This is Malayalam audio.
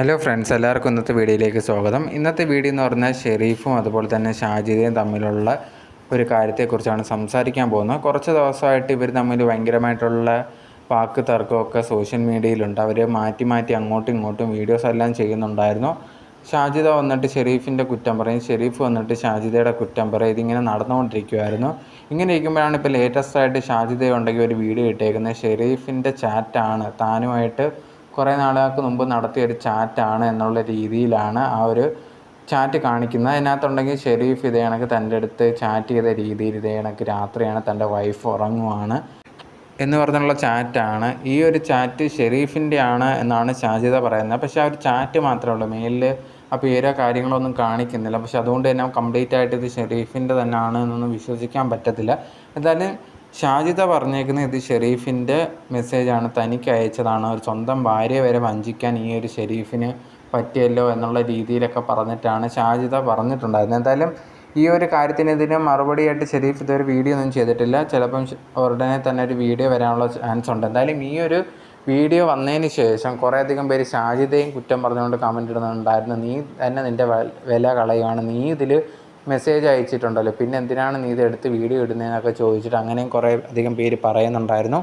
ഹലോ ഫ്രണ്ട്സ്, എല്ലാവർക്കും ഇന്നത്തെ വീഡിയോയിലേക്ക് സ്വാഗതം. ഇന്നത്തെ വീഡിയോ എന്ന് പറഞ്ഞാൽ ഷെരീഫും അതുപോലെ തന്നെ ഷാജിദയും തമ്മിലുള്ള ഒരു കാര്യത്തെക്കുറിച്ചാണ് സംസാരിക്കാൻ പോകുന്നത്. കുറച്ച് ദിവസമായിട്ട് ഇവർ തമ്മിൽ ഭയങ്കരമായിട്ടുള്ള വാക്ക് തർക്കമൊക്കെ സോഷ്യൽ മീഡിയയിലുണ്ട്. അവർ മാറ്റി മാറ്റി അങ്ങോട്ടും ഇങ്ങോട്ടും വീഡിയോസ് എല്ലാം ചെയ്യുന്നുണ്ടായിരുന്നു. ഷാജിദ വന്നിട്ട് ഷെരീഫിൻ്റെ കുറ്റം പറയും, ഷെരീഫ് വന്നിട്ട് ഷാജിദയുടെ കുറ്റം പറയും. ഇതിങ്ങനെ നടന്നുകൊണ്ടിരിക്കുമായിരുന്നു. ഇങ്ങനെ ഇരിക്കുമ്പോഴാണ് ഇപ്പോൾ ലേറ്റസ്റ്റായിട്ട് ഷാജിദ ഉണ്ടെങ്കിൽ ഒരു വീഡിയോ ഇട്ടേക്കുന്നത്. ഷെരീഫിൻ്റെ ചാറ്റാണ്, താനുമായിട്ട് കുറേ നാളുകൾക്ക് മുമ്പ് നടത്തിയൊരു ചാറ്റാണ് എന്നുള്ള രീതിയിലാണ് ആ ഒരു ചാറ്റ് കാണിക്കുന്നത്. അതിനകത്തുണ്ടെങ്കിൽ ഷെരീഫ് ഇതേ കണക്ക് തൻ്റെ അടുത്ത് ചാറ്റ് ചെയ്ത രീതിയിൽ ഇതേ കണക്ക് രാത്രിയാണ് തൻ്റെ വൈഫ് ഉറങ്ങുവാണ് എന്ന് പറഞ്ഞുള്ള ചാറ്റാണ്. ഈ ഒരു ചാറ്റ് ഷെരീഫിൻ്റെ ആണ് എന്നാണ് ഷാജിദ പറയുന്നത്. പക്ഷേ ആ ഒരു ചാറ്റ് മാത്രമേ ഉള്ളൂ, മെയിലിൽ ആ പേരോ കാര്യങ്ങളൊന്നും കാണിക്കുന്നില്ല. പക്ഷെ അതുകൊണ്ട് തന്നെ കംപ്ലീറ്റ് ആയിട്ട് ഇത് ഷെരീഫിൻ്റെ തന്നെ ആണ് എന്നൊന്നും വിശ്വസിക്കാൻ പറ്റത്തില്ല. എന്തായാലും ഷാജിദ പറഞ്ഞേക്കുന്നത് ഇത് ഷെരീഫിൻ്റെ മെസ്സേജാണ്, തനിക്ക് അയച്ചതാണ്. ഒരു സ്വന്തം ഭാര്യയെ വരെ വഞ്ചിക്കാൻ ഈ ഒരു ഷെരീഫിന് പറ്റിയല്ലോ എന്നുള്ള രീതിയിലൊക്കെ പറഞ്ഞിട്ടാണ് ഷാജിദ പറഞ്ഞിട്ടുണ്ടായിരുന്നത്. എന്തായാലും ഈ ഒരു കാര്യത്തിന് ഇതിന് മറുപടിയായിട്ട് ഷെരീഫ് ഇതൊരു വീഡിയോ ഒന്നും ചെയ്തിട്ടില്ല. ചിലപ്പം ഉടനെ തന്നെ ഒരു വീഡിയോ വരാനുള്ള ചാൻസ് ഉണ്ട്. എന്തായാലും ഈ ഒരു വീഡിയോ വന്നതിന് ശേഷം കുറേയധികം പേര് ഷാജിദയും കുറ്റം പറഞ്ഞുകൊണ്ട് കമൻ്റ് ഇടുന്നുണ്ടായിരുന്നു. നീ തന്നെ നിൻ്റെ വില കളയുകയാണ്, നീ ഇതിൽ മെസ്സേജ് അയച്ചിട്ടുണ്ടല്ലോ, പിന്നെ എന്തിനാണ് നീ ഇതെടുത്ത് വീഡിയോ ഇടുന്നതെന്നൊക്കെ ചോദിച്ചിട്ട് അങ്ങനെയും കുറേ അധികം പേര് പറയുന്നുണ്ടായിരുന്നു.